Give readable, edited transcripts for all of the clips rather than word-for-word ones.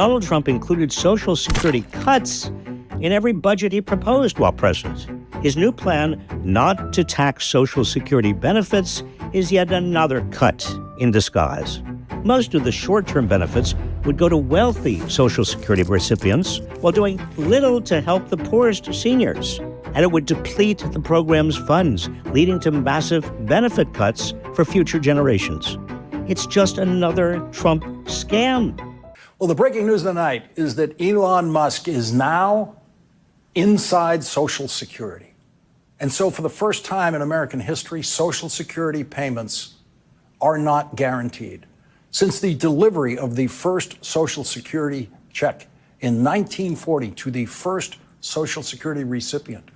Donald Trump included Social Security cuts in every budget he proposed while president. His new plan not to tax Social Security benefits is yet another cut in disguise. Most of the short-term benefits would go to wealthy Social Security recipients while doing little to help the poorest seniors. And it would deplete the program's funds, leading to massive benefit cuts for future generations. It's just another Trump scam. Well, the breaking news of the night is that Elon Musk is now inside Social Security. And so for the first time in American history, Social Security payments are not guaranteed. Since the delivery of the first Social Security check in 1940 to the first Social Security recipient,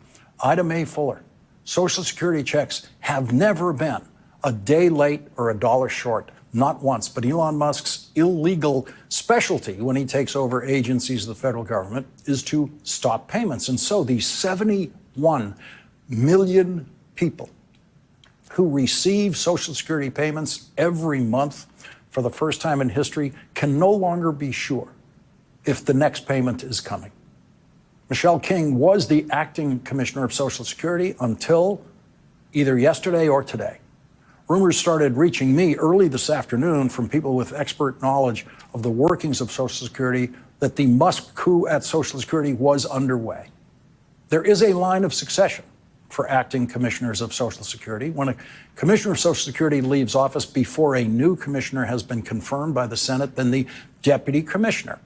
Ida Mae Fuller, Social Security checks have never been a day late or a dollar short. Not once. But Elon Musk's illegal specialty when he takes over agencies of the federal government is to stop payments. And so these 71 million people who receive Social Security payments every month for the first time in history can no longer be sure if the next payment is coming. Michelle King was the acting commissioner of Social Security until either yesterday or today. Rumors started reaching me early this afternoon from people with expert knowledge of the workings of Social Security that the Musk coup at Social Security was underway. There is a line of succession for acting commissioners of Social Security. When a commissioner of Social Security leaves office before a new commissioner has been confirmed by the Senate, then the deputy commissioner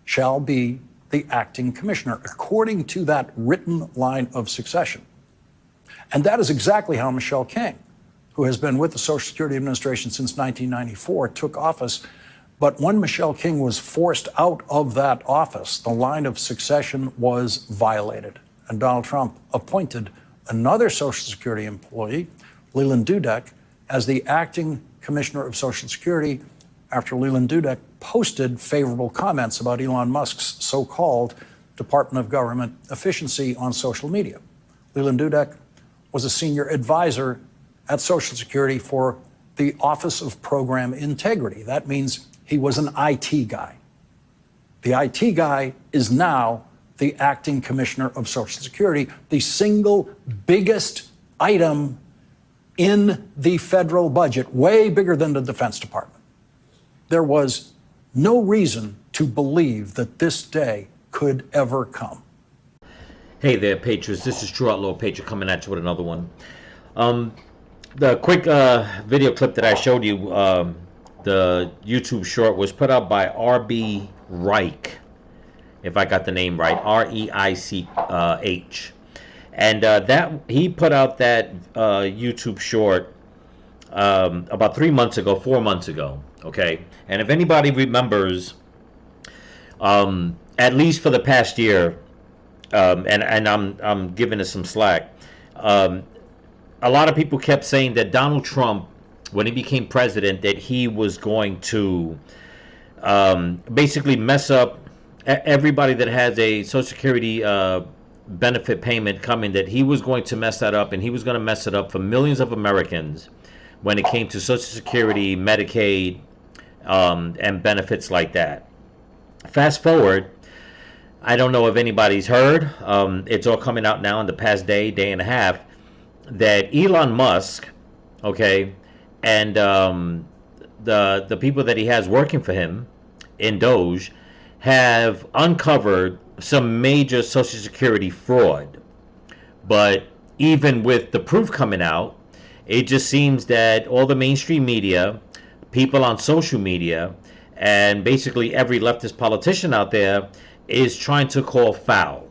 shall be the acting commissioner, according to that written line of succession. And that is exactly how Michelle King, who has been with the Social Security Administration since 1994, took office. But when Michelle King was forced out of that office, the line of succession was violated. And Donald Trump appointed another Social Security employee, Leland Dudek, as the acting commissioner of Social Security after Leland Dudek posted favorable comments about Elon Musk's so-called Department of Government efficiency on social media. Leland Dudek was a senior advisor at Social Security for the Office of Program Integrity. That means he was an IT guy. The IT guy is now the acting commissioner of Social Security, the single biggest item in the federal budget, way bigger than the Defense Department. There was no reason to believe that this day could ever come. Hey there, Patriots. This is True Outlaw Patriot coming at you with another one. The quick video clip that I showed you, the YouTube short, was put out by R.B. Reich, if I got the name right, R-E-I-C-H. And that he put out that YouTube short about 4 months ago, okay? And if anybody remembers, at least for the past year, and I'm giving it some slack, a lot of people kept saying that Donald Trump, when he became president, that he was going to basically mess up everybody that has a Social Security benefit payment coming, that he was going to mess that up, and he was going to mess it up for millions of Americans when it came to Social Security, Medicaid, and benefits like that. Fast forward, I don't know if anybody's heard, it's all coming out now in the past day and a half, that Elon Musk, okay, and the people that he has working for him in DOGE have uncovered some major Social Security fraud. But even with the proof coming out, it just seems that all the mainstream media, people on social media, and basically every leftist politician out there is trying to call foul.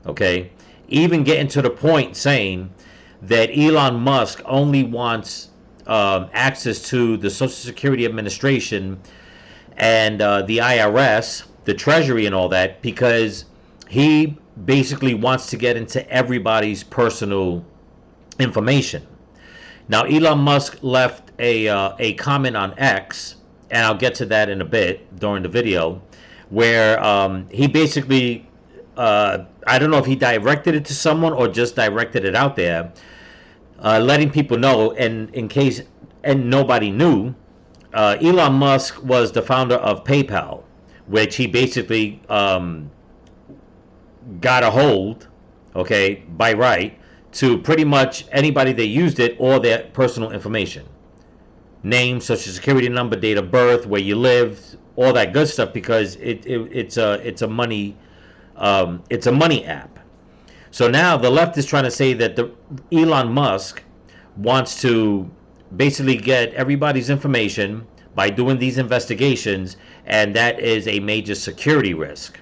Okay? Even getting to the point saying that Elon Musk only wants access to the Social Security Administration and the IRS, the Treasury and all that, because he basically wants to get into everybody's personal information. Now, Elon Musk left a comment on X, and I'll get to that in a bit during the video, where he basically, I don't know if he directed it to someone or just directed it out there, letting people know, and in case and nobody knew, Elon Musk was the founder of PayPal, which he basically got a hold, okay, by right, to pretty much anybody that used it or their personal information. Name, social security number, date of birth, where you live, all that good stuff, because it's a money app. So now the left is trying to say that Elon Musk wants to basically get everybody's information by doing these investigations, and that is a major security risk.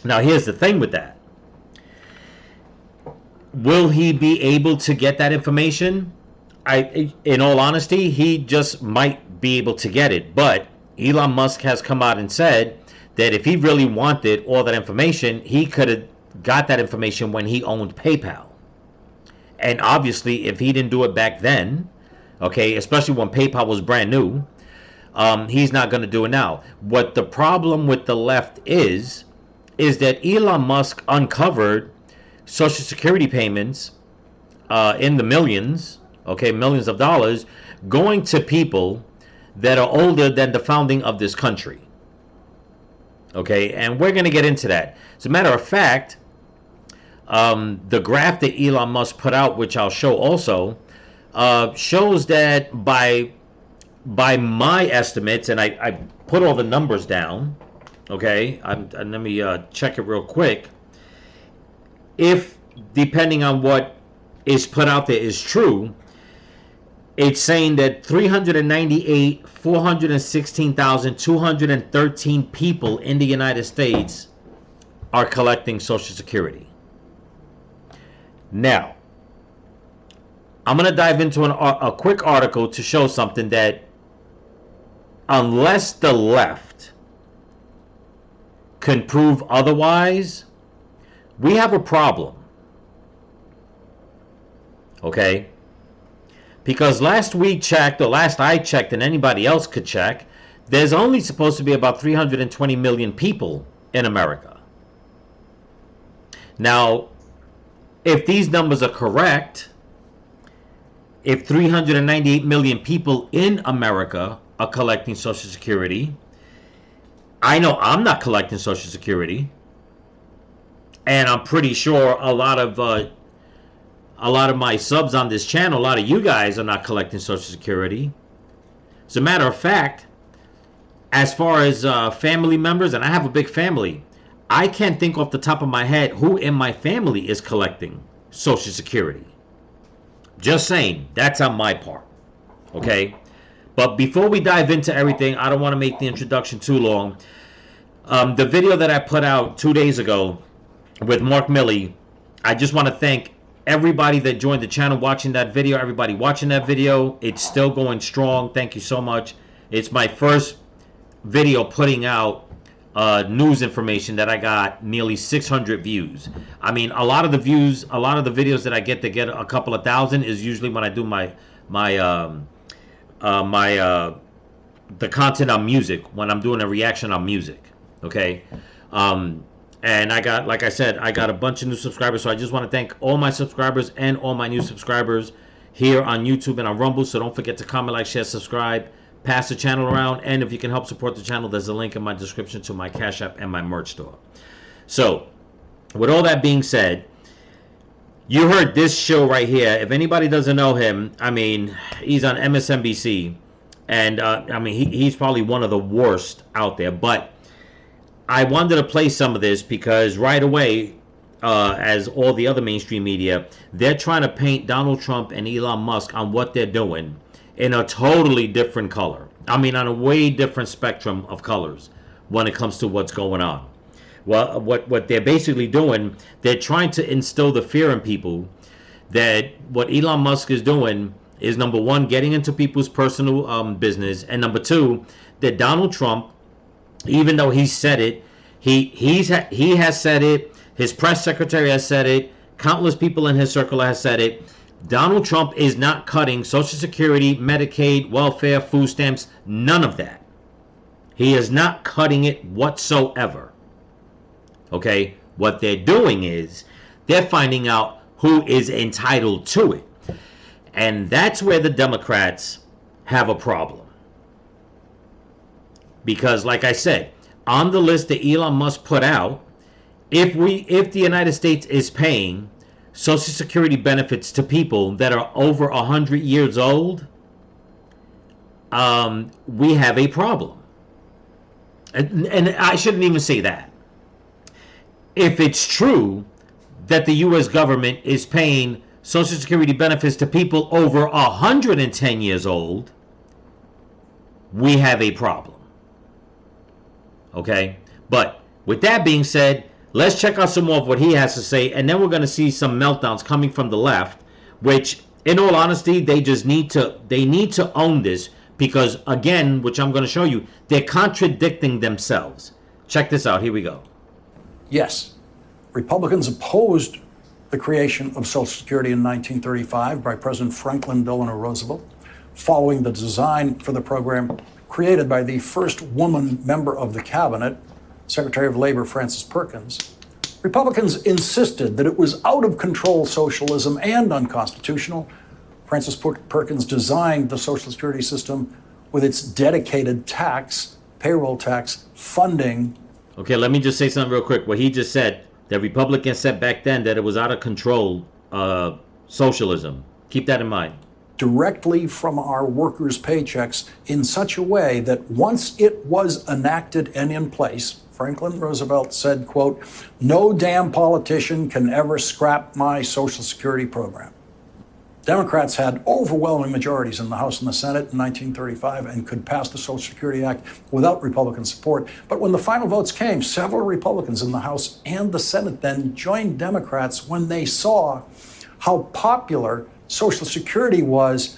Now here's the thing with that. Will he be able to get that information? In all honesty, he just might be able to get it. But Elon Musk has come out and said that if he really wanted all that information, he could have got that information when he owned PayPal. And obviously, if he didn't do it back then, okay, especially when PayPal was brand new, he's not going to do it now. What the problem with the left is that Elon Musk uncovered Social Security payments in the millions, okay, millions of dollars, going to people that are older than the founding of this country. Okay, and we're going to get into that. As a matter of fact, the graph that Elon Musk put out, which I'll show also, shows that by my estimates, and I put all the numbers down, okay, let me check it real quick. If, depending on what is put out there is true, it's saying that 416,213 people in the United States are collecting Social Security. Now, I'm going to dive into a quick article to show something that, unless the left can prove otherwise, we have a problem. Okay? Because last we checked, or last I checked, and anybody else could check, there's only supposed to be about 320 million people in America. Now, if these numbers are correct, if 398 million people in America are collecting Social Security, I know I'm not collecting Social Security. And I'm pretty sure a lot of my subs on this channel, a lot of you guys are not collecting Social Security. As a matter of fact, as far as family members, and I have a big family, I can't think off the top of my head who in my family is collecting Social Security. Just saying, that's on my part. Okay? But before we dive into everything, I don't want to make the introduction too long. The video that I put out 2 days ago with Mark Milley, I just want to thank everybody that joined the channel watching that video, everybody watching that video. It's still going strong. Thank you so much. It's my first video putting out news information that I got nearly 600 views. I mean, a lot of the views, a lot of the videos that I get to get a couple of thousand is usually when I do the content on music, when I'm doing a reaction on music. Okay? And I got, like I said, I got a bunch of new subscribers. So I just want to thank all my subscribers and all my new subscribers here on YouTube and on Rumble. So don't forget to comment, like, share, subscribe, pass the channel around. And if you can help support the channel, there's a link in my description to my Cash App and my merch store. So with all that being said, you heard this show right here. If anybody doesn't know him, I mean, he's on MSNBC. And I mean, he's probably one of the worst out there. But I wanted to play some of this because right away, as all the other mainstream media, they're trying to paint Donald Trump and Elon Musk on what they're doing in a totally different color. I mean, on a way different spectrum of colors when it comes to what's going on. Well, what they're basically doing, they're trying to instill the fear in people that what Elon Musk is doing is, number one, getting into people's personal business, and number two, that Donald Trump, even though he said it, he has said it, his press secretary has said it, countless people in his circle has said it, Donald Trump is not cutting Social Security, Medicaid, welfare, food stamps, none of that. He is not cutting it whatsoever. Okay? What they're doing is, they're finding out who is entitled to it. And that's where the Democrats have a problem. Because, like I said, on the list that Elon Musk put out, if the United States is paying Social Security benefits to people that are over 100 years old, we have a problem. And I shouldn't even say that. If it's true that the U.S. government is paying Social Security benefits to people over 110 years old, we have a problem. Okay? But with that being said, let's check out some more of what he has to say, and then we're going to see some meltdowns coming from the left, which, in all honesty, they need to own this, because, again, which I'm going to show you, they're contradicting themselves. Check this out. Here we go. Yes, Republicans opposed the creation of Social Security in 1935 by President Franklin Delano Roosevelt, following the design for the program created by the first woman member of the cabinet, Secretary of Labor Frances Perkins. Republicans insisted that it was out of control socialism and unconstitutional. Frances Perkins designed the Social Security system with its dedicated tax, payroll tax, funding. Okay, let me just say something real quick. What he just said, that Republicans said back then that it was out of control socialism. Keep that in mind. Directly from our workers' paychecks in such a way that once it was enacted and in place, Franklin Roosevelt said, quote, "No damn politician can ever scrap my Social Security program." Democrats had overwhelming majorities in the House and the Senate in 1935 and could pass the Social Security Act without Republican support. But when the final votes came, several Republicans in the House and the Senate then joined Democrats when they saw how popular Social Security was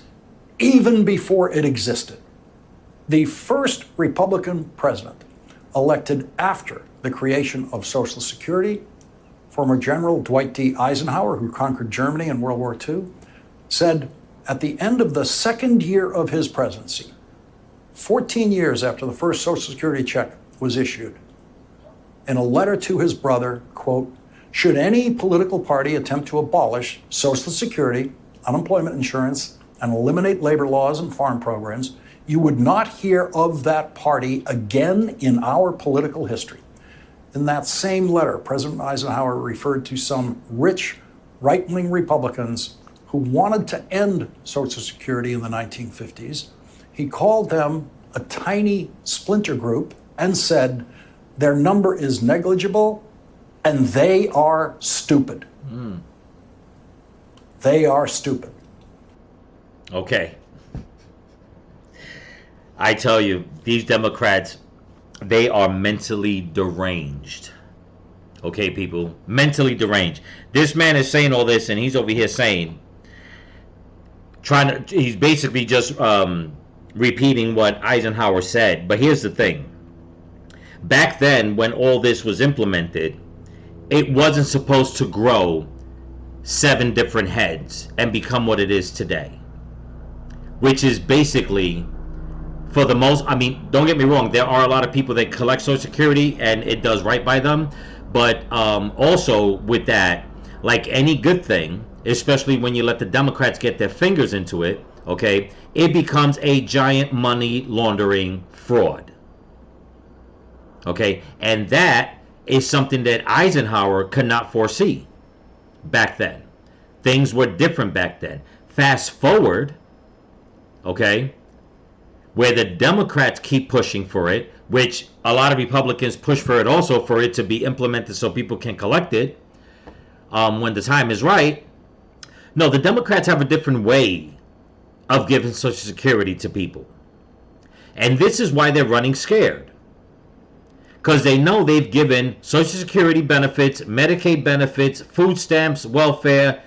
even before it existed. The first Republican president elected after the creation of Social Security, former General Dwight D. Eisenhower, who conquered Germany in World War II, said at the end of the second year of his presidency, 14 years after the first Social Security check was issued, in a letter to his brother, quote, "Should any political party attempt to abolish Social Security, unemployment insurance, and eliminate labor laws and farm programs, you would not hear of that party again in our political history." In that same letter, President Eisenhower referred to some rich right-wing Republicans who wanted to end Social Security in the 1950s. He called them a tiny splinter group and said, "Their number is negligible and they are stupid." They are stupid. Okay. I tell you, these Democrats, they are mentally deranged. Okay, people? Mentally deranged. This man is saying all this, and he's over here saying, he's basically just repeating what Eisenhower said. But here's the thing. Back then, when all this was implemented, it wasn't supposed to grow 7 different heads and become what it is today. Which is basically, for the most, I mean, don't get me wrong, there are a lot of people that collect Social Security and it does right by them. But also with that, like any good thing, especially when you let the Democrats get their fingers into it, okay, it becomes a giant money laundering fraud. Okay, and that is something that Eisenhower could not foresee back then. Things were different back then. Fast forward, okay, where the Democrats keep pushing for it, which a lot of Republicans push for it also, for it to be implemented so people can collect it when the time is right. No, the Democrats have a different way of giving Social Security to people. And this is why they're running scared. Because they know they've given Social Security benefits, Medicaid benefits, food stamps, welfare,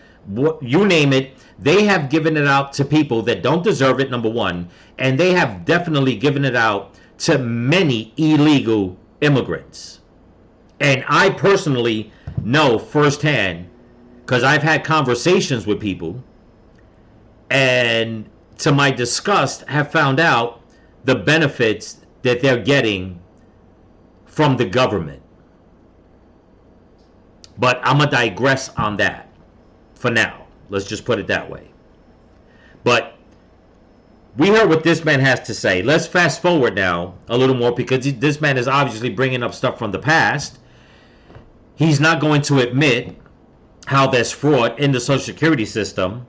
you name it. They have given it out to people that don't deserve it, number one. And they have definitely given it out to many illegal immigrants. And I personally know firsthand, because I've had conversations with people, and to my disgust have found out the benefits that they're getting from the government. But I'm going to digress on that for now. Let's just put it that way. But we heard what this man has to say. Let's fast forward now a little more, because this man is obviously bringing up stuff from the past. He's not going to admit how there's fraud in the Social Security system.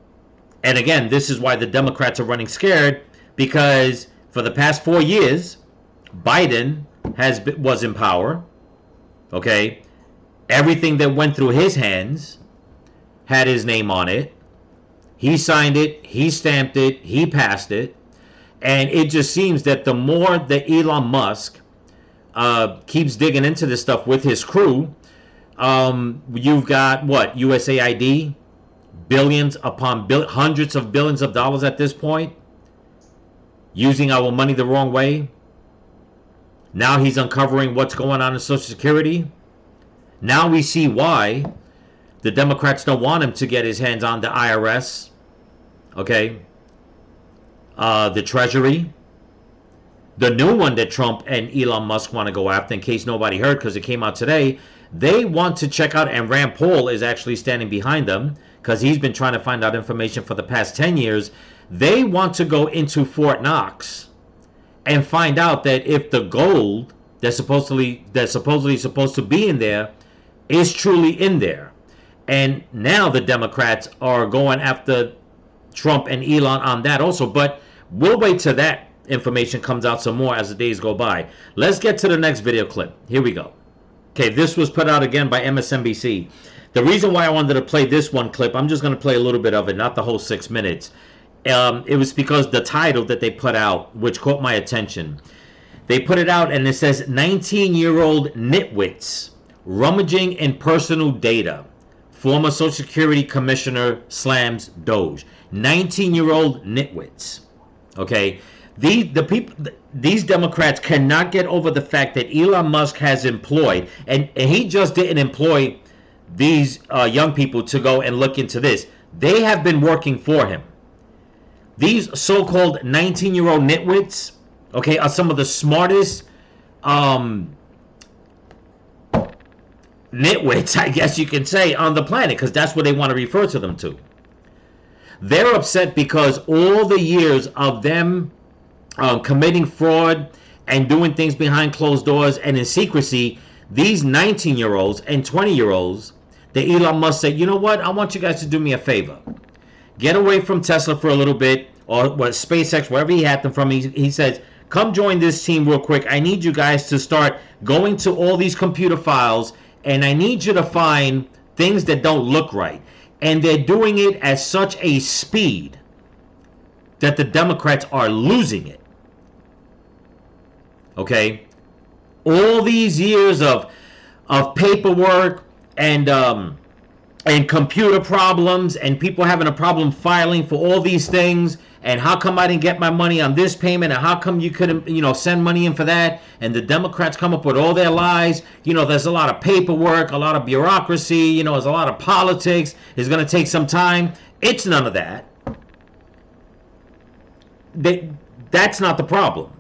And again, this is why the Democrats are running scared, because for the past 4 years, Biden was in power. Okay, everything that went through his hands had his name on it. He signed it, he stamped it, he passed it. And it just seems that the more that Elon Musk keeps digging into this stuff with his crew, you've got what? USAID, billions upon hundreds of billions of dollars at this point, using our money the wrong way. Now he's uncovering what's going on in Social Security. Now we see why the Democrats don't want him to get his hands on the IRS, okay, the Treasury. The new one that Trump and Elon Musk want to go after, in case nobody heard, because it came out today, they want to check out, and Rand Paul is actually standing behind them, because he's been trying to find out information for the past 10 years. They want to go into Fort Knox and find out that if the gold that's supposedly supposed to be in there is truly in there. And now the Democrats are going after Trump and Elon on that also. But we'll wait till that information comes out some more as the days go by. Let's get to the next video clip. Here we go. Okay, this was put out again by MSNBC. The reason why I wanted to play this one clip, I'm just going to play a little bit of it, not the whole 6 minutes. It was because the title that they put out, which caught my attention. They put it out and it says 19-year-old nitwits rummaging in personal data. Former Social Security Commissioner slams DOGE. 19-year-old nitwits. Okay, these Democrats cannot get over the fact that Elon Musk has employed, and he just didn't employ these young people to go and look into this. They have been working for him. These so-called 19-year-old nitwits, okay, are some of the smartest nitwits, I guess you can say, on the planet, because that's what they want to refer to them to. They're upset because all the years of them committing fraud and doing things behind closed doors and in secrecy, these 19-year-olds and 20-year-olds, that Elon Musk said, you know what, I want you guys to do me a favor. Get away from Tesla for a little bit, or what, SpaceX, wherever he had them from. He says, come join this team real quick. I need you guys to start going to all these computer files, and I need you to find things that don't look right. And they're doing it at such a speed that the Democrats are losing it. Okay? All these years of paperwork and computer problems, and people having a problem filing for all these things, and how come I didn't get my money on this payment, and how come you couldn't, send money in for that, and the Democrats come up with all their lies. There's a lot of paperwork, a lot of bureaucracy, there's a lot of politics, it's going to take some time. It's none of that. That's not the problem.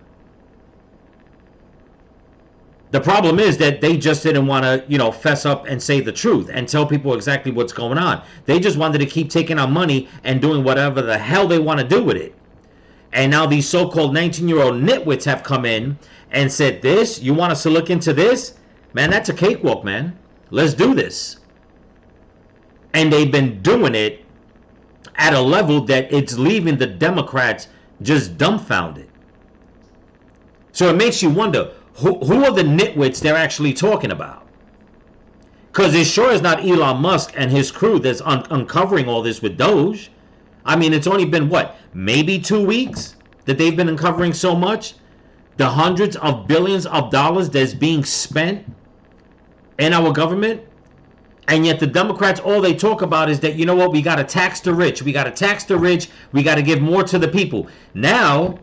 The problem is that they just didn't want to, fess up and say the truth and tell people exactly what's going on. They just wanted to keep taking our money and doing whatever the hell they want to do with it. And now these so-called 19-year-old nitwits have come in and said, this, you want us to look into this? Man, that's a cakewalk, man. Let's do this. And they've been doing it at a level that it's leaving the Democrats just dumbfounded. So it makes you wonder, who are the nitwits they're actually talking about? Because it sure is not Elon Musk and his crew that's uncovering all this with DOGE. I mean, it's only been, what, maybe 2 weeks that they've been uncovering so much? The hundreds of billions of dollars that's being spent in our government? And yet the Democrats, all they talk about is that, we got to tax the rich. We got to tax the rich. We got to give more to the people. Now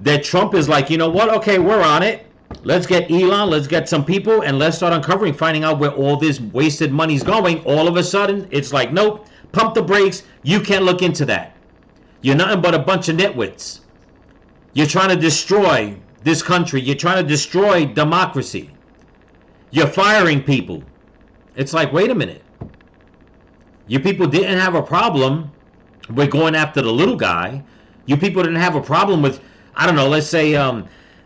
that Trump is like, okay, we're on it. Let's get Elon, let's get some people, and let's start uncovering, finding out where all this wasted money's going. All of a sudden, it's like, nope, pump the brakes. You can't look into that. You're nothing but a bunch of nitwits. You're trying to destroy this country. You're trying to destroy democracy. You're firing people. It's like, wait a minute. You people didn't have a problem with going after the little guy, You people didn't have a problem with, I don't know, let's say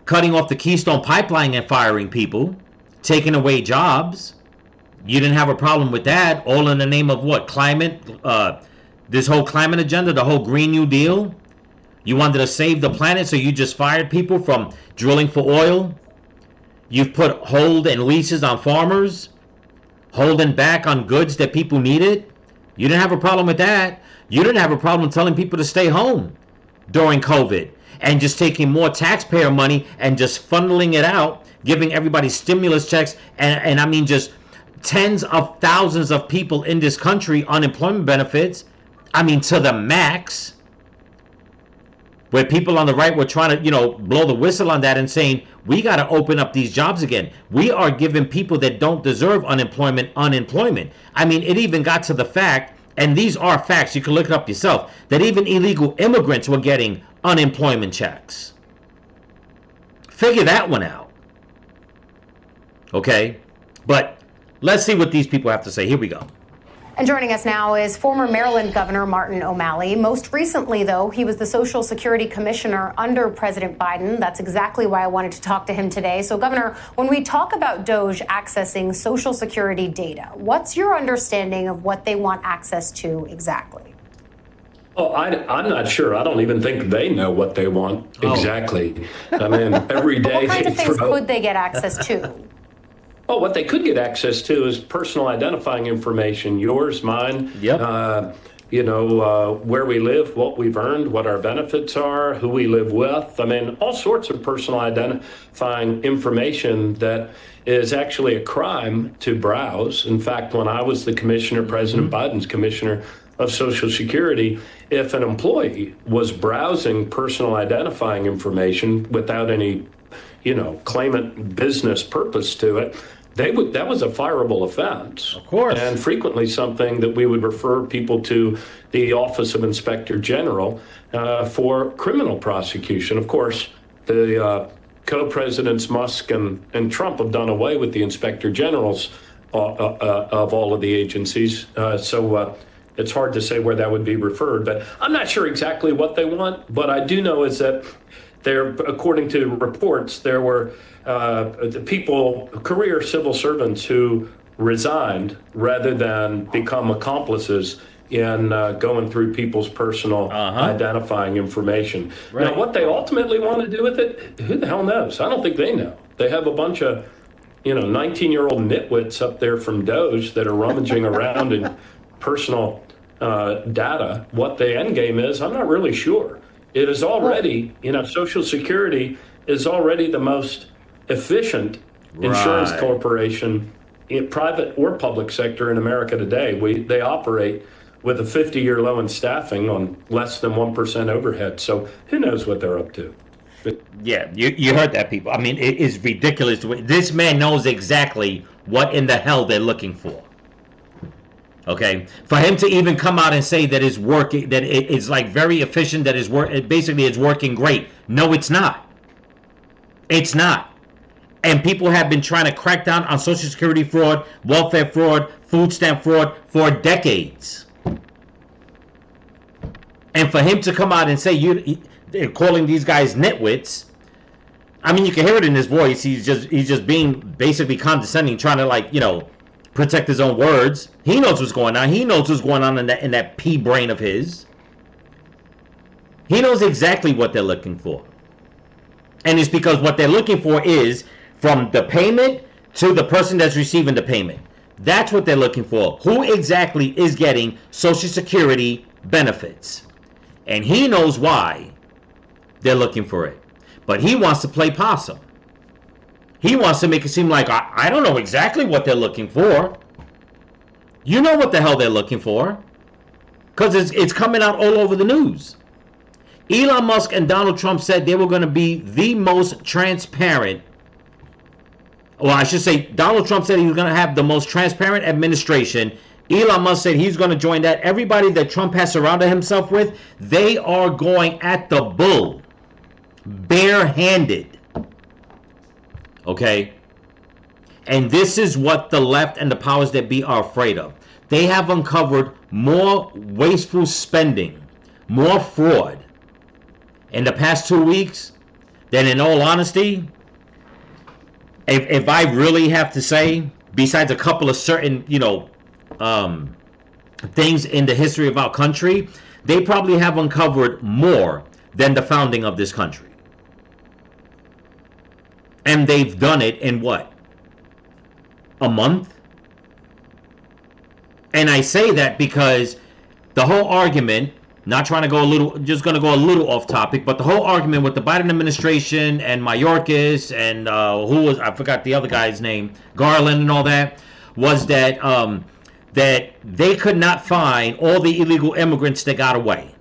cutting off the Keystone Pipeline and firing people, taking away jobs. You didn't have a problem with that, all in the name of what? Climate, this whole climate agenda, the whole Green New Deal. You wanted to save the planet, so you just fired people from drilling for oil. You've put hold and leases on farmers, holding back on goods that people needed. You didn't have a problem with that. You didn't have a problem telling people to stay home during COVID and just taking more taxpayer money and just funneling it out, giving everybody stimulus checks, and I mean just tens of thousands of people in this country unemployment benefits, I mean to the max, where people on the right were trying to, blow the whistle on that and saying, we got to open up these jobs again. We are giving people that don't deserve unemployment. I mean, it even got to the fact, and these are facts, you can look it up yourself, that even illegal immigrants were getting unemployment checks. Figure that one out. Okay? But let's see what these people have to say. Here we go. And joining us now is former Maryland Governor Martin O'Malley. Most recently, though, he was the Social Security Commissioner under President Biden. That's exactly why I wanted to talk to him today. So, Governor, when we talk about DOGE accessing Social Security data, what's your understanding of what they want access to exactly? Oh, I'm not sure. I don't even think they know what they want exactly. I mean, every day. What kinds of things could they get access to? Oh, what they could get access to is personal identifying information, yours, mine, Yep. Where we live, what we've earned, what our benefits are, who we live with. I mean, all sorts of personal identifying information that is actually a crime to browse. In fact, when I was the commissioner, President Biden's commissioner of Social Security, if an employee was browsing personal identifying information without any, claimant business purpose to it, that was a fireable offense. Of course. And frequently something that we would refer people to the Office of Inspector General for criminal prosecution. Of course, the co-presidents Musk and Trump have done away with the Inspector Generals of all of the agencies. So it's hard to say where that would be referred. But I'm not sure exactly what they want. But I do know is that according to reports, there were the people, career civil servants who resigned rather than become accomplices in going through people's personal identifying information. Right. Now, what they ultimately want to do with it, who the hell knows? I don't think they know. They have a bunch of, 19-year-old nitwits up there from DOGE that are rummaging around in personal data. What the end game is, I'm not really sure. It is already, Social Security is already the most efficient insurance corporation, private or public sector in America today. They operate with a 50-year low in staffing on less than 1% overhead. So who knows what they're up to? Yeah, you heard that, people. I mean, it is ridiculous. This man knows exactly what in the hell they're looking for. Okay, for him to even come out and say that it's working, that it's like very efficient, that basically it's working great. No, it's not. It's not. And people have been trying to crack down on Social Security fraud, welfare fraud, food stamp fraud for decades. And for him to come out and say they're calling these guys nitwits, I mean, you can hear it in his voice. He's just being basically condescending, trying to protect his own words. He knows what's going on. He knows what's going on in that pea brain of his. He knows exactly what they're looking for. And it's because what they're looking for is from the payment to the person that's receiving the payment. That's what they're looking for. Who exactly is getting Social Security benefits? And he knows why they're looking for it. But he wants to play possum. He wants to make it seem like, I don't know exactly what they're looking for. You know what the hell they're looking for. Because it's coming out all over the news. Elon Musk and Donald Trump said they were going to be the most transparent. Well, I should say, Donald Trump said he was going to have the most transparent administration. Elon Musk said he's going to join that. Everybody that Trump has surrounded himself with, they are going at the bull. Barehanded. Okay? And this is what the left and the powers that be are afraid of. They have uncovered more wasteful spending, more fraud, in the past 2 weeks, then in all honesty, if I really have to say, besides a couple of certain, things in the history of our country, they probably have uncovered more than the founding of this country. And they've done it in what? A month? And I say that because the whole argument, not trying to go just going to go a little off topic, but the whole argument with the Biden administration and Mayorkas and I forgot the other guy's name, Garland and all that, was that that they could not find all the illegal immigrants that got away.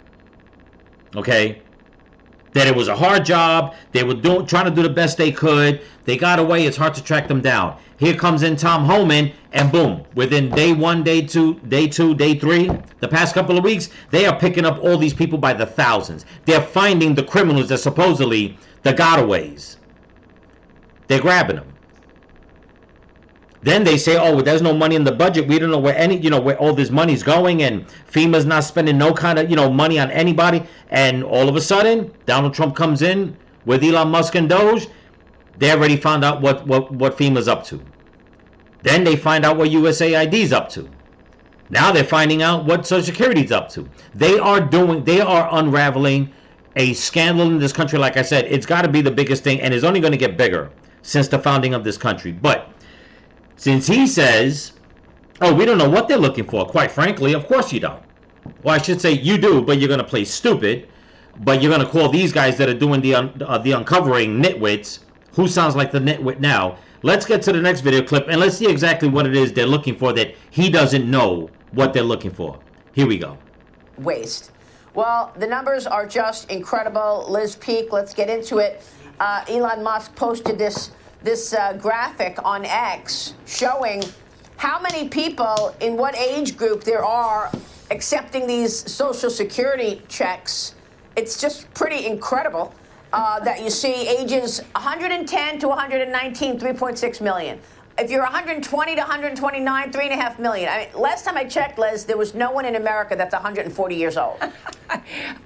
Okay? That it was a hard job. They were trying to do the best they could. They got away. It's hard to track them down. Here comes in Tom Homan, and boom, within day 1, day 2, day 3, the past couple of weeks, they are picking up all these people by the thousands. They're finding the criminals that supposedly the gotaways. They're grabbing them. Then they say, oh, well, there's no money in the budget. We don't know where all this money's going, and FEMA's not spending no kind of, money on anybody. And all of a sudden, Donald Trump comes in with Elon Musk and DOGE. They already found out what FEMA's up to. Then they find out what USAID's up to. Now they're finding out what Social Security's up to. They are unraveling a scandal in this country. Like I said, it's got to be the biggest thing, and it's only going to get bigger since the founding of this country. But since he says, oh, we don't know what they're looking for, quite frankly, of course you don't. Well, I should say you do, but you're going to play stupid. But you're going to call these guys that are doing the uncovering nitwits. Who sounds like the nitwit now? Let's get to the next video clip, and let's see exactly what it is they're looking for that he doesn't know what they're looking for. Here we go. Waste. Well, the numbers are just incredible. Liz Peek, let's get into it. Elon Musk posted this graphic on X showing how many people in what age group there are accepting these Social Security checks. It's just pretty incredible that you see ages 110 to 119, 3.6 million. If you're 120 to 129, 3.5 million. I mean, last time I checked, Liz, there was no one in America that's 140 years old.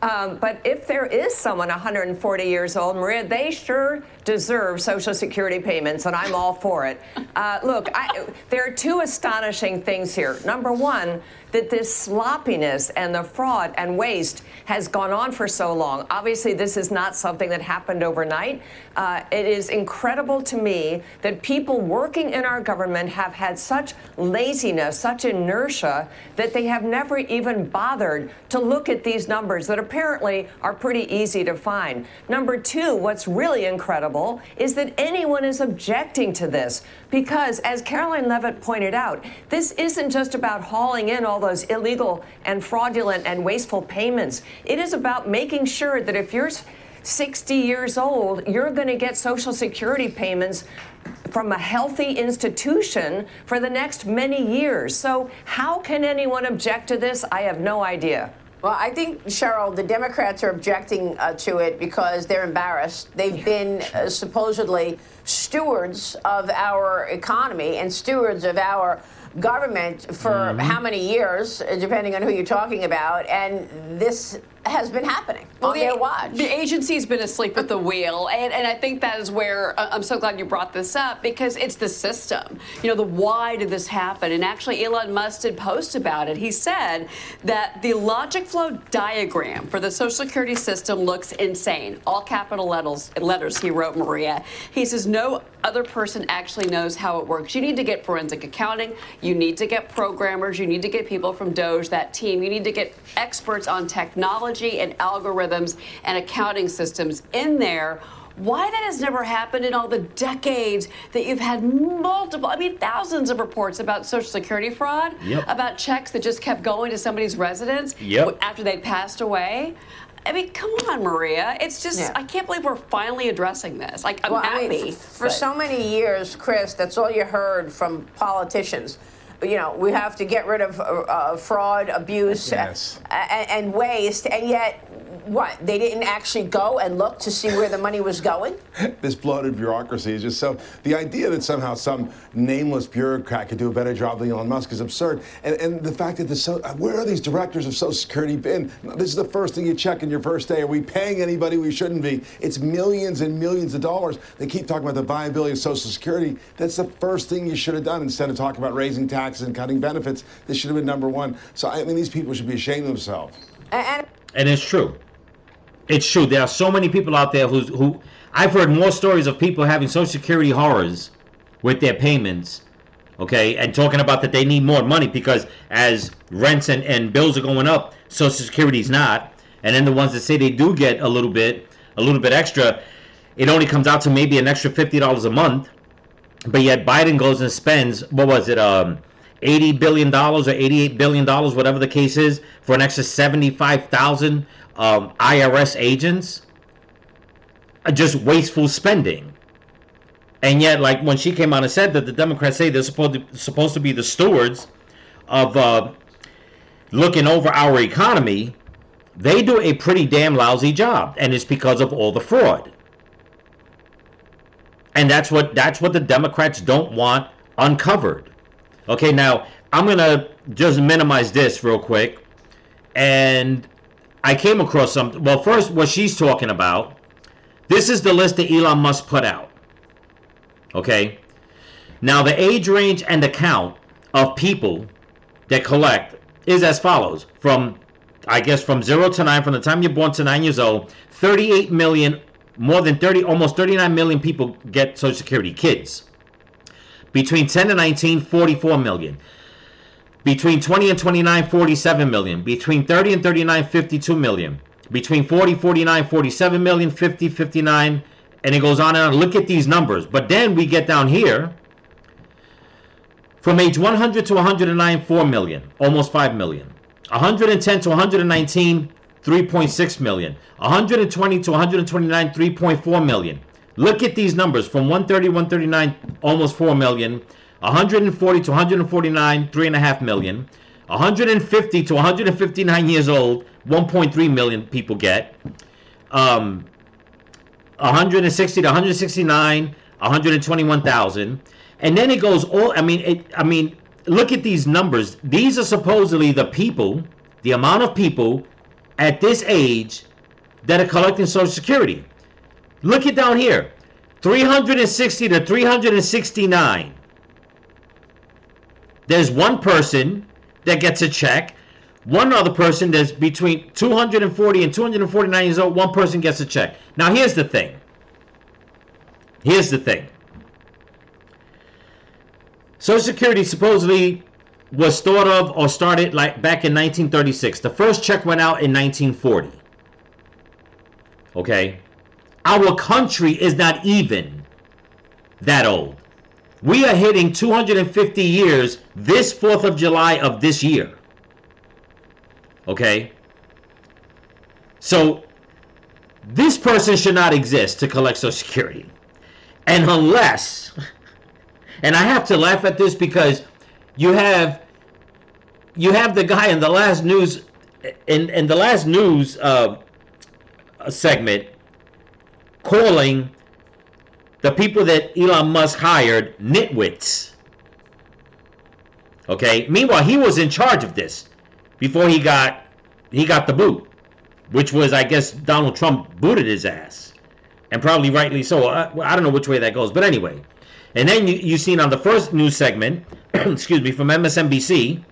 But if there is someone 140 years old, Maria, they sure deserve Social Security payments, and I'm all for it. Look, there are two astonishing things here. Number one, that this sloppiness and the fraud and waste has gone on for so long. Obviously, this is not something that happened overnight. It is incredible to me that people working in our government have had such laziness, such inertia, that they have never even bothered to look at these numbers that apparently are pretty easy to find. Number two, what's really incredible is that anyone is objecting to this because, as Caroline Levitt pointed out, this isn't just about hauling in all those illegal and fraudulent and wasteful payments. It is about making sure that if you're 60 years old, you're going to get Social Security payments from a healthy institution for the next many years. So how can anyone object to this? I have no idea. Well, I think, Cheryl, the Democrats are objecting to it because they're embarrassed. They've been supposedly stewards of our economy and stewards of our government for how many years, depending on who you're talking about, and this has been happening on their watch. The agency's been asleep at the wheel, and I think that is where I'm so glad you brought this up, because it's the system. The why did this happen? And actually, Elon Musk did post about it. He said that the logic flow diagram for the Social Security system looks insane. All capital letters, he wrote, Maria. He says no other person actually knows how it works. You need to get forensic accounting. You need to get programmers. You need to get people from DOGE, that team. You need to get experts on technology and algorithms and accounting systems in there. Why that has never happened in all the decades that you've had thousands of reports about Social Security fraud, about checks that just kept going to somebody's residence after they'd passed away. I mean, come on, Maria. It's just, I can't believe we're finally addressing this. I'm happy. For so many years, Chris, that's all you heard from politicians. we have to get rid of fraud, abuse, Yes. and waste, and yet, what? They didn't actually go and look to see where the money was going? This bloated bureaucracy is just so. The idea that somehow some nameless bureaucrat could do a better job than Elon Musk is absurd. And the fact that where are these directors of Social Security been? This is the first thing you check in your first day. Are we paying anybody we shouldn't be? It's millions and millions of dollars. They keep talking about the viability of Social Security. That's the first thing you should have done instead of talking about raising taxes and cutting benefits. This should have been number one. So, I mean, these people should be ashamed of themselves. And it's true. It's true. There are so many people out there who I've heard more stories of people having Social Security horrors with their payments, okay, and talking about that they need more money because as rents and bills are going up, Social Security's not. And then the ones that say they do get a little bit extra, it only comes out to maybe an extra $50 a month. But yet Biden goes and spends, what was it, $80 billion or $88 billion, whatever the case is, for an extra 75,000 IRS agents. Just wasteful spending. And yet, like when she came out and said that the Democrats say they're supposed to be the stewards of looking over our economy, they do a pretty damn lousy job, and it's because of all the fraud. And that's what the Democrats don't want uncovered. Okay, now I'm gonna just minimize this real quick, and I came across something. Well, first, what she's talking about. This is the list that Elon Musk put out. Okay, now the age range and the count of people that collect is as follows: from 0 to 9, from the time you're born to 9 years old, 38 million, almost 39 million people get Social Security. Kids between 10 and 19, 44 million. Between 20 and 29, 47 million. Between 30 and 39, 52 million. Between 40, 49, 47 million, 50, 59, and it goes on and on. Look at these numbers. But then we get down here. From age 100 to 109, 4 million. Almost 5 million. 110 to 119, 3.6 million. 120 to 129, 3.4 million. Look at these numbers. From 130, 139, almost 4 million. 140 to 149, 3.5 million. 150 to 159 years old, 1.3 million people get. 160 to 169, 121,000. And then it goes look at these numbers. These are supposedly the people, the amount of people at this age that are collecting Social Security. Look at down here. 360 to 369. There's one person that gets a check. One other person that's between 240 and 249 years old, one person gets a check. Now, here's the thing. Social Security supposedly was thought of or started like back in 1936. The first check went out in 1940. Okay? Our country is not even that old. We are hitting 250 years this 4th of July of this year. Okay? So, this person should not exist to collect Social Security. And unless, and I have to laugh at this because you have the guy in the last news, in the last news segment, calling the people that Elon Musk hired nitwits. Okay? Meanwhile, he was in charge of this before he got the boot, which was, I guess, Donald Trump booted his ass, and probably rightly so. I don't know which way that goes, but anyway. And then you seen on the first news segment, excuse me, from MSNBC,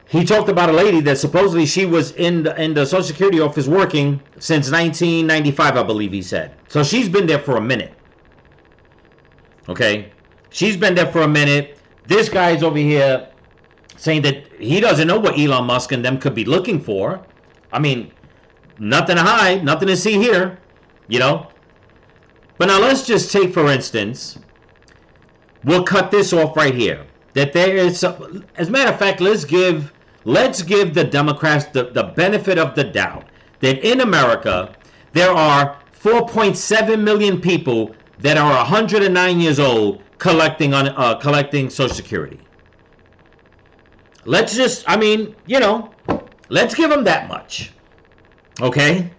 he talked about a lady that supposedly she was in the Social Security office working since 1995, I believe he said. So she's been there for a minute. Okay? She's been there for a minute. This guy's over here saying that he doesn't know what Elon Musk and them could be looking for. I mean, nothing to hide, nothing to see here, you know? But now let's just take, for instance, we'll cut this off right here. That there is, as a matter of fact, let's give the Democrats the benefit of the doubt that in America there are 4.7 million people that are 109 years old collecting Social Security. let's just, I mean, you know, let's give him that much. Okay?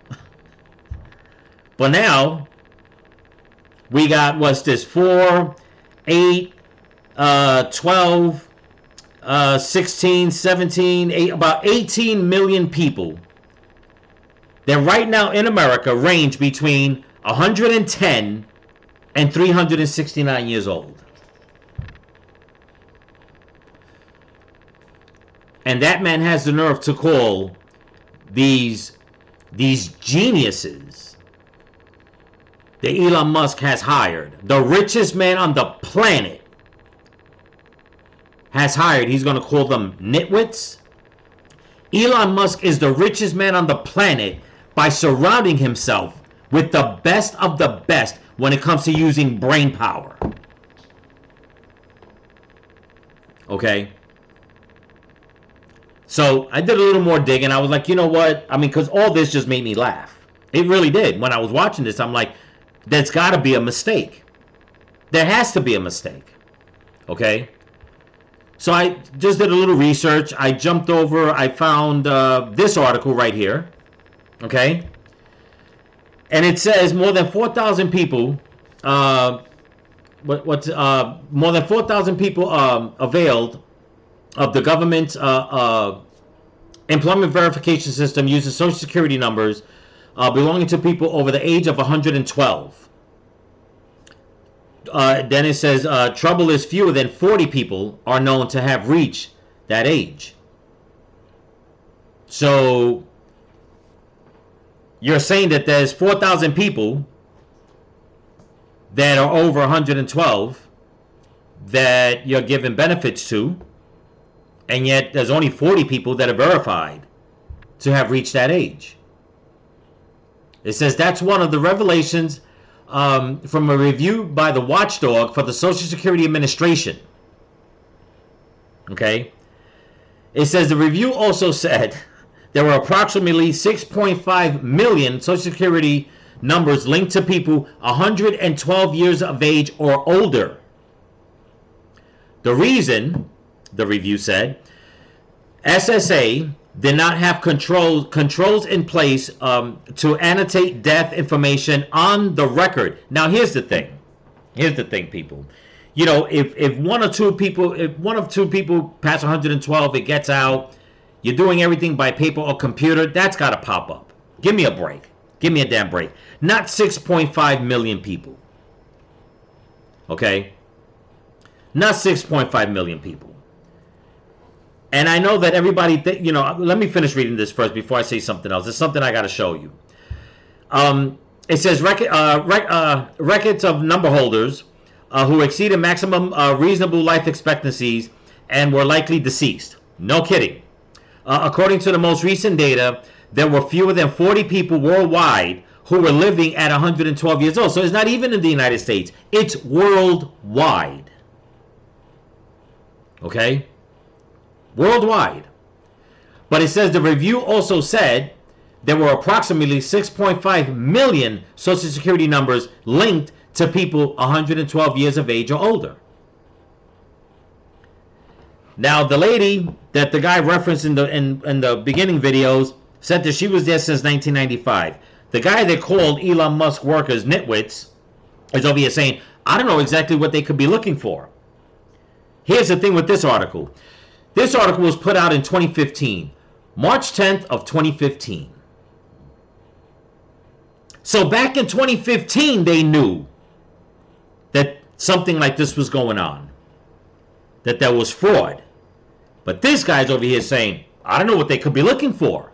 But now, we got, what's this, 4, 8, 12, 16, 17, 8, about 18 million people that right now in America range between 110 and 369 years old. And that man has the nerve to call these geniuses that Elon Musk has hired, the richest man on the planet has hired, he's going to call them nitwits. Elon Musk is the richest man on the planet by surrounding himself with the best of the best when it comes to using brain power. Okay? So I did a little more digging. I was like, you know what? I mean, because all this just made me laugh. It really did. When I was watching this, I'm like, there's got to be a mistake. There has to be a mistake. Okay? So I just did a little research. I jumped over. I found this article right here. Okay? And it says more than 4,000 people, more than 4,000 people availed of the government's employment verification system using Social Security numbers belonging to people over the age of 112. Then it says, trouble is fewer than 40 people are known to have reached that age. So you're saying that there's 4,000 people that are over 112 that you're giving benefits to, and yet there's only 40 people that are verified to have reached that age. It says that's one of the revelations from a review by the watchdog for the Social Security Administration. Okay? It says the review also said there were approximately 6.5 million Social Security numbers linked to people 112 years of age or older. The reason, the review said, SSA did not have controls in place to annotate death information on the record. Now, here's the thing. Here's the thing, people. You know, if one of two people pass 112, it gets out. You're doing everything by paper or computer. That's got to pop up. Give me a break. Give me a damn break. Not 6.5 million people. Okay? Not 6.5 million people. And I know that everybody, let me finish reading this first before I say something else. There's something I got to show you. It says records of number holders who exceeded maximum reasonable life expectancies and were likely deceased. No kidding. According to the most recent data, there were fewer than 40 people worldwide who were living at 112 years old. So it's not even in the United States. It's worldwide. Okay? Worldwide. But it says the review also said there were approximately 6.5 million Social Security numbers linked to people 112 years of age or older. Now, the lady that the guy referenced in the beginning videos said that she was there since 1995. The guy that called Elon Musk workers nitwits is over here saying, I don't know exactly what they could be looking for. Here's the thing with this article. This article was put out in 2015, March 10th of 2015. So back in 2015, they knew that something like this was going on, that there was fraud. But this guy's over here saying, I don't know what they could be looking for.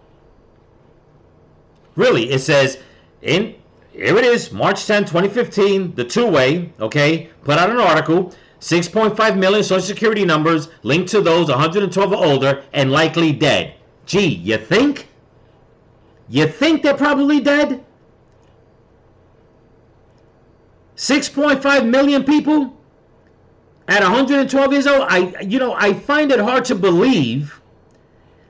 Really, it says, here it is, March 10, 2015, the two-way, okay, put out an article, 6.5 million Social Security numbers linked to those 112 or older and likely dead. Gee, you think? You think they're probably dead? 6.5 million people at 112 years old? I find it hard to believe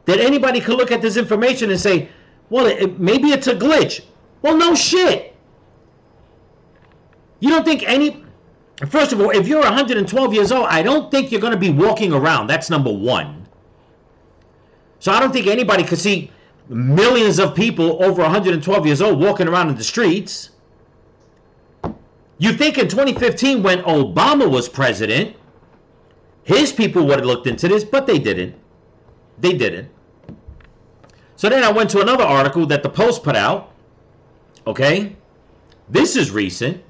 that anybody could look at this information and say, well, maybe it's a glitch. Well, no shit. You don't think First of all, if you're 112 years old, I don't think you're going to be walking around. That's number one. So I don't think anybody could see millions of people over 112 years old walking around in the streets. You think in 2015 when Obama was president, his people would have looked into this, but they didn't. They didn't. So then I went to another article that the Post put out. Okay? This is recent.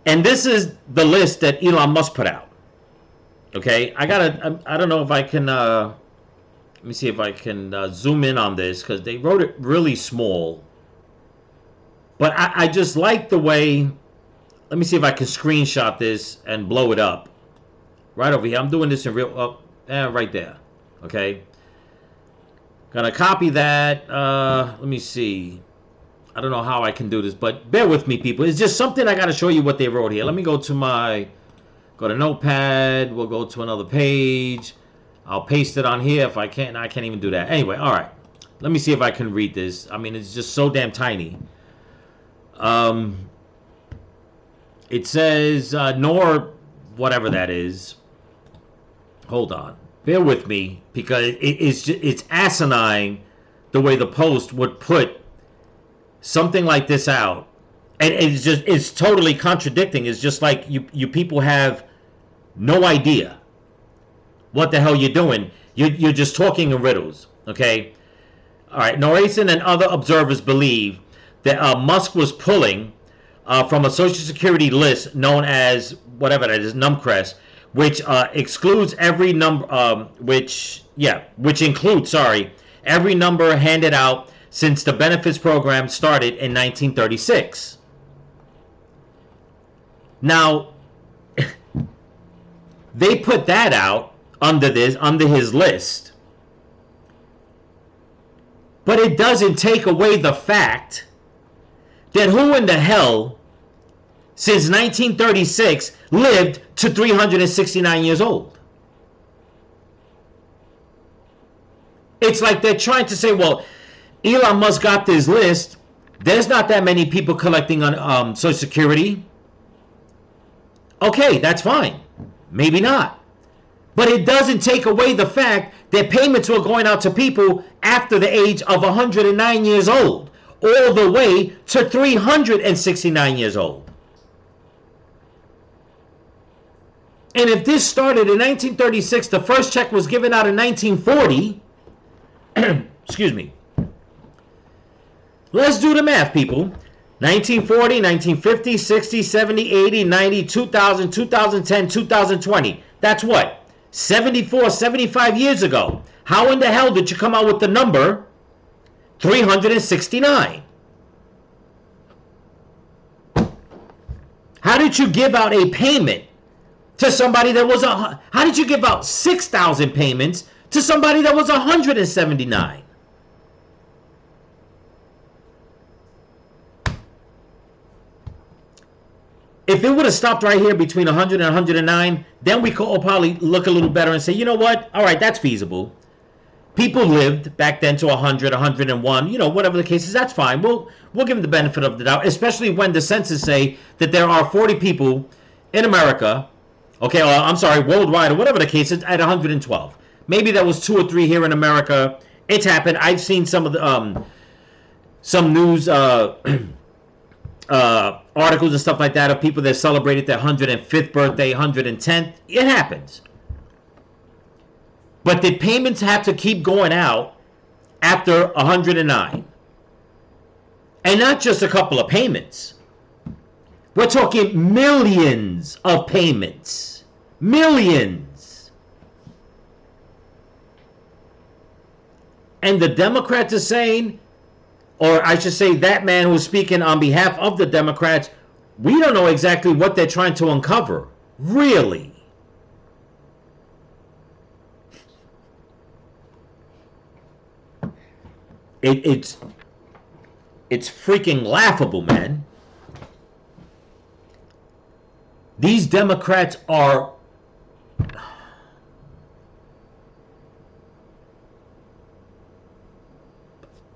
And this is the list that Elon Musk put out. Okay? I don't know if I can, let me see if I can zoom in on this, because they wrote it really small. But I just like the way, let me see if I can screenshot this and blow it up. Right over here. I'm doing this in real, right there. Okay. Gonna copy that. Let me see. I don't know how I can do this, but bear with me, people. It's just something I gotta show you what they wrote here. Let me go to Notepad. We'll go to another page. I'll paste it on here if I can't. I can't even do that. Anyway, all right. Let me see if I can read this. I mean, it's just so damn tiny. It says, nor whatever that is. Hold on. Bear with me, because it's asinine the way the Post would put something like this out. And it's totally contradicting. It's just like you people have no idea what the hell you're doing. You're just talking in riddles, okay? All right, Norreisen and other observers believe that Musk was pulling from a Social Security list known as whatever that is, NumCrest, which excludes every number, which includes, every number handed out since the benefits program started in 1936. Now, they put that out under his list, but it doesn't take away the fact that who in the hell since 1936 lived to 369 years old? It's like they're trying to say, well, Elon Musk got this list. There's not that many people collecting on Social Security. Okay, that's fine. Maybe not. But it doesn't take away the fact that payments were going out to people after the age of 109 years old, all the way to 369 years old. And if this started in 1936, the first check was given out in 1940. Excuse me. Let's do the math, people. 1940, 1950, 60, 70, 80, 90, 2000, 2010, 2020. That's what? 74, 75 years ago. How in the hell did you come out with the number 369? How did you give out a payment to somebody that was how did you give out 6,000 payments to somebody that was 179? If it would have stopped right here between 100 and 109, then we could all probably look a little better and say, you know what? All right, that's feasible. People lived back then to 100, 101, whatever the case is, that's fine. We'll give them the benefit of the doubt, especially when the census say that there are 40 people in America, okay, I'm sorry, worldwide, or whatever the case is, at 112. Maybe there was 2 or 3 here in America. It's happened. I've seen some of the some news articles and stuff like that of people that celebrated their 105th birthday, 110th. It happens. But did payments have to keep going out after 109? And not just a couple of payments. We're talking millions of payments. Millions. And the Democrats are saying, or I should say that man who's speaking on behalf of the Democrats, we don't know exactly what they're trying to uncover. Really. It's freaking laughable, man. These Democrats are...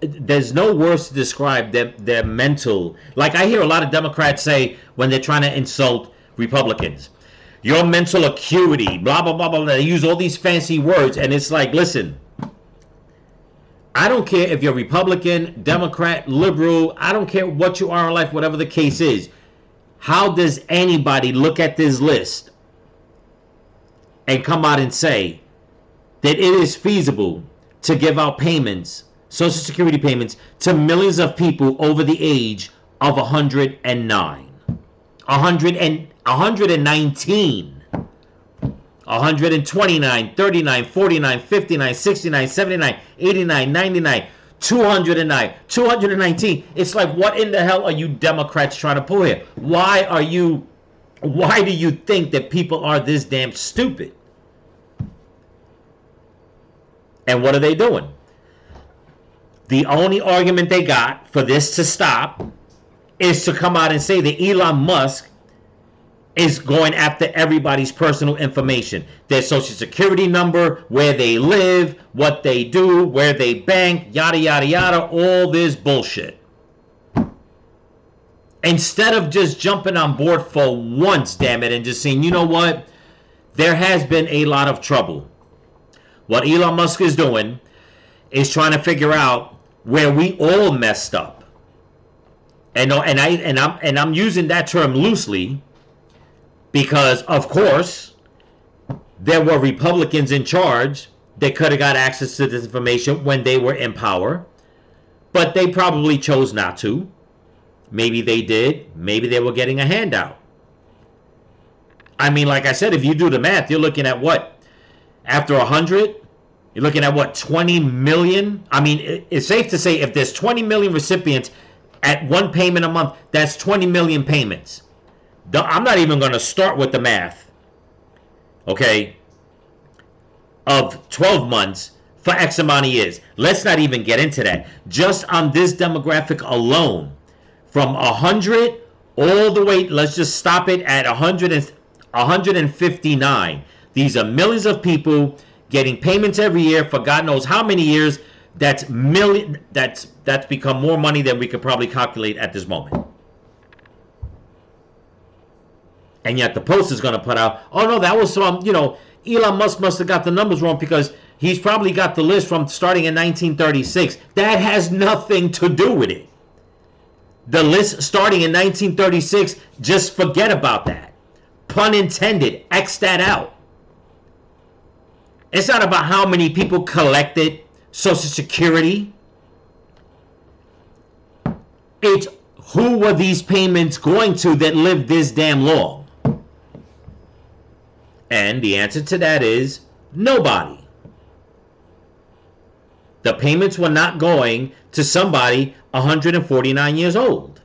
There's no words to describe their mental... Like, I hear a lot of Democrats say when they're trying to insult Republicans, your mental acuity, blah, blah, blah, blah. They use all these fancy words, and it's like, listen, I don't care if you're Republican, Democrat, liberal, I don't care what you are in life, whatever the case is. How does anybody look at this list and come out and say that it is feasible to give out payments, Social Security payments, to millions of people over the age of 109, 119, 129, 39, 49, 59, 69, 79, 89, 99, 209, 219. It's like, what in the hell are you Democrats trying to pull here? Why do you think that people are this damn stupid? And what are they doing? The only argument they got for this to stop is to come out and say that Elon Musk is going after everybody's personal information. Their social security number, where they live, what they do, where they bank, yada, yada, yada, all this bullshit. Instead of just jumping on board for once, damn it, and just saying, you know what? There has been a lot of trouble. What Elon Musk is doing is trying to figure out where we all messed up. And I'm using that term loosely, because, of course, there were Republicans in charge that could have got access to this information when they were in power, but they probably chose not to. Maybe they did. Maybe they were getting a handout. I mean, like I said, if you do the math, you're looking at what? After 100, you're looking at what, 20 million? I mean, it's safe to say if there's 20 million recipients at one payment a month, that's 20 million payments. I'm not even going to start with the math, okay, of 12 months for X amount of years. Let's not even get into that. Just on this demographic alone, from 100 all the way, let's just stop it at 159. These are millions of people getting payments every year for God knows how many years. That's become more money than we could probably calculate at this moment. And yet the Post is going to put out, oh no, that was from, Elon Musk must have got the numbers wrong because he's probably got the list from starting in 1936. That has nothing to do with it. The list starting in 1936, just forget about that. Pun intended, X that out. It's not about how many people collected Social Security. It's who were these payments going to that lived this damn long? And the answer to that is nobody. The payments were not going to somebody 149 years old.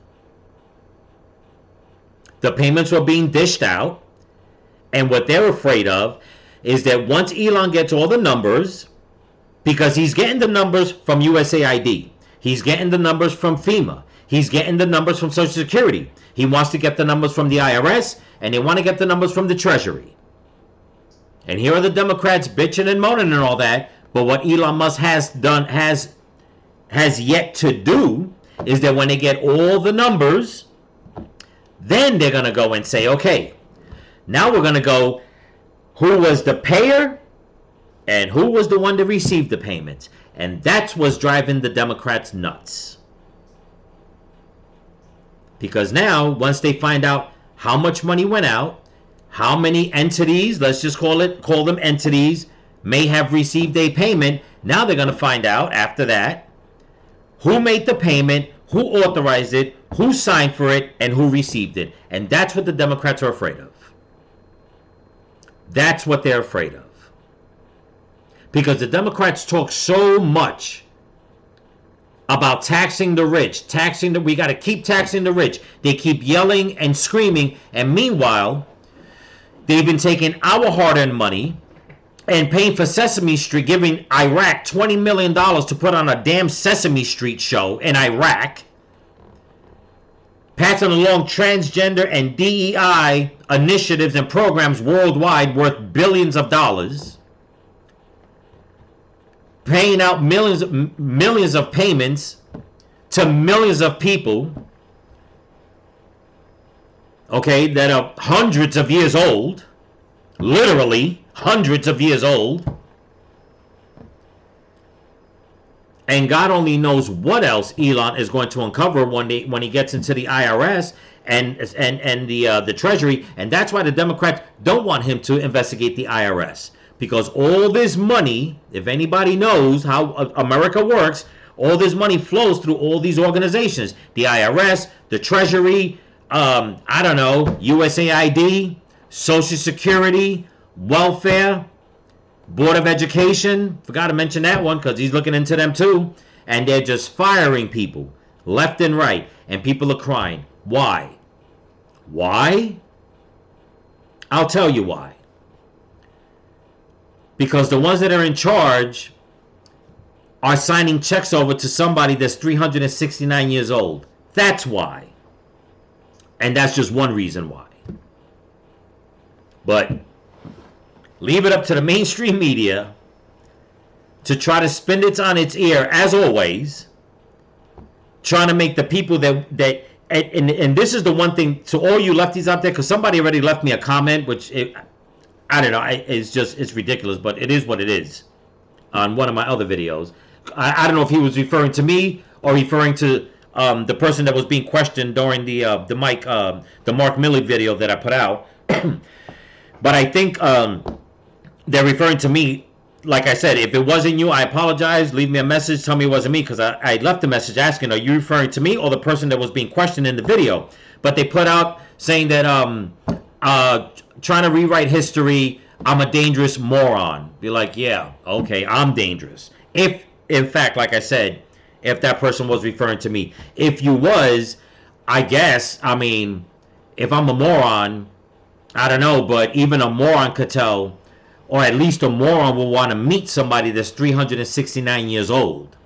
The payments were being dished out. And what they're afraid of is that once Elon gets all the numbers, because he's getting the numbers from USAID, he's getting the numbers from FEMA, he's getting the numbers from Social Security, he wants to get the numbers from the IRS, and they want to get the numbers from the Treasury. And here are the Democrats bitching and moaning and all that, but what Elon Musk has yet to do is that when they get all the numbers, then they're going to go and say, okay, now we're going to go, who was the payer and who was the one that received the payments? And that's what's driving the Democrats nuts. Because now, once they find out how much money went out, how many entities, let's just call them entities, may have received a payment, now they're going to find out after that who made the payment, who authorized it, who signed for it, and who received it. And that's what the Democrats are afraid of. That's what they're afraid of. Because the Democrats talk so much about taxing the rich, we got to keep taxing the rich. They keep yelling and screaming, and meanwhile, they've been taking our hard-earned money and paying for Sesame Street, giving Iraq $20 million to put on a damn Sesame Street show in Iraq, passing along transgender and DEI initiatives and programs worldwide worth billions of dollars, paying out millions of payments to millions of people, okay, that are hundreds of years old, literally hundreds of years old, And God only knows what else Elon is going to uncover when he gets into the IRS and the Treasury. And that's why the Democrats don't want him to investigate the IRS. Because all this money, if anybody knows how America works, all this money flows through all these organizations. The IRS, the Treasury, I don't know, USAID, Social Security, Welfare, Board of Education, forgot to mention that one because he's looking into them too. And they're just firing people left and right. And people are crying. Why? Why? I'll tell you why. Because the ones that are in charge are signing checks over to somebody that's 369 years old. That's why. And that's just one reason why. But leave it up to the mainstream media to try to spin it on its ear, as always, trying to make the people that and this is the one thing to all you lefties out there, because somebody already left me a comment, which I don't know, it's ridiculous, but it is what it is, on one of my other videos. I don't know if he was referring to me or referring to the person that was being questioned during the Mark Milley video that I put out. But I think they're referring to me. Like I said, if it wasn't you, I apologize. Leave me a message. Tell me it wasn't me, because I left a message asking, are you referring to me or the person that was being questioned in the video? But they put out saying that trying to rewrite history, I'm a dangerous moron. Be like, yeah, okay, I'm dangerous. If, in fact, like I said, if that person was referring to me. If you was, I guess, I mean, if I'm a moron, I don't know, but even a moron could tell, or at least a moron will want to meet somebody that's 369 years old.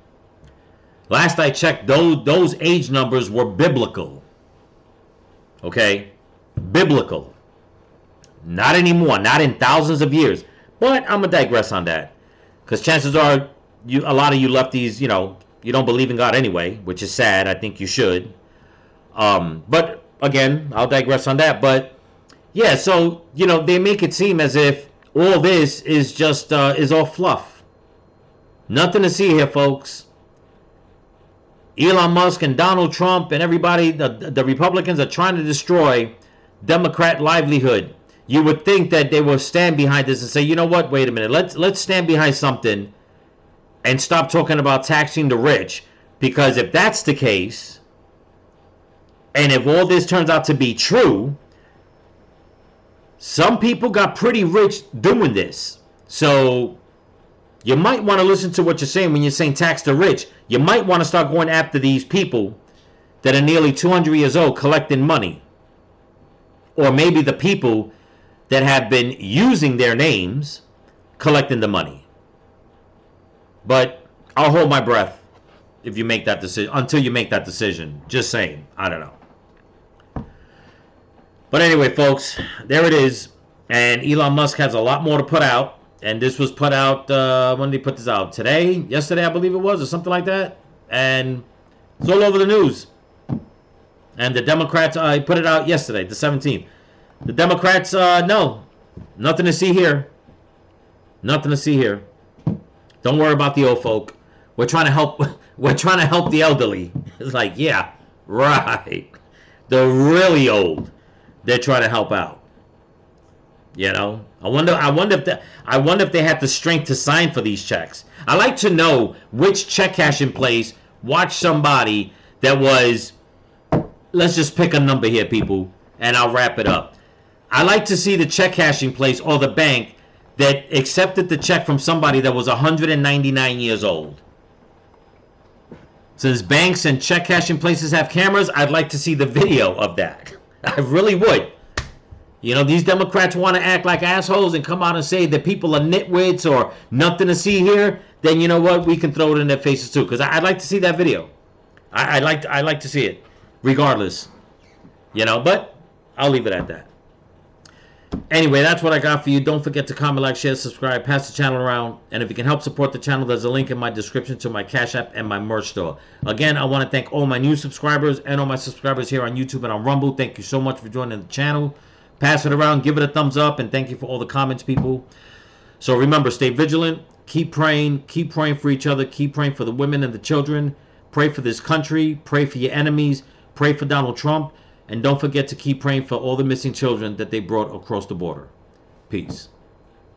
Last I checked, those age numbers were biblical. Okay? Biblical. Not anymore. Not in thousands of years. But I'm going to digress on that. Because chances are, a lot of you lefties, you don't believe in God anyway, which is sad. I think you should. But, again, I'll digress on that. But, yeah, so, they make it seem as if all this is just, is all fluff. Nothing to see here, folks. Elon Musk and Donald Trump and everybody, the Republicans are trying to destroy Democrat livelihood. You would think that they will stand behind this and say, you know what, wait a minute, let's stand behind something and stop talking about taxing the rich. Because if that's the case, and if all this turns out to be true, some people got pretty rich doing this. So you might want to listen to what you're saying when you're saying tax the rich. You might want to start going after these people that are nearly 200 years old collecting money. Or maybe the people that have been using their names collecting the money. But I'll hold my breath if you make that decision, until you make that decision. Just saying. I don't know. But anyway, folks, there it is. And Elon Musk has a lot more to put out. And this was put out, when did he put this out? Today? Yesterday, I believe it was, or something like that. And it's all over the news. And the Democrats, I put it out yesterday, the 17th. The Democrats, no. Nothing to see here. Nothing to see here. Don't worry about the old folk. We're trying to help. We're trying to help the elderly. It's like, yeah, right. The really old, they're trying to help out. I wonder if they had the strength to sign for these checks. I like to know which check cashing place watched somebody that was, let's just pick a number here, people, and I'll wrap it up. I like to see the check cashing place or the bank that accepted the check from somebody that was 199 years old. Since banks and check cashing places have cameras, I'd like to see the video of that. I really would. These Democrats want to act like assholes and come out and say that people are nitwits or nothing to see here. Then you know what? We can throw it in their faces too. Because I'd like to see that video. I'd like to see it, regardless. But I'll leave it at that. Anyway, that's what I got for you. Don't forget to comment, like, share, subscribe, pass the channel around. And if you can help support the channel, there's a link in my description to my Cash App and my merch store. Again, I want to thank all my new subscribers and all my subscribers here on YouTube and on Rumble. Thank you so much for joining the channel. Pass it around, give it a thumbs up, and thank you for all the comments, people. So remember, stay vigilant, keep praying for each other, keep praying for the women and the children, pray for this country, pray for your enemies, pray for Donald Trump, and don't forget to keep praying for all the missing children that they brought across the border. Peace.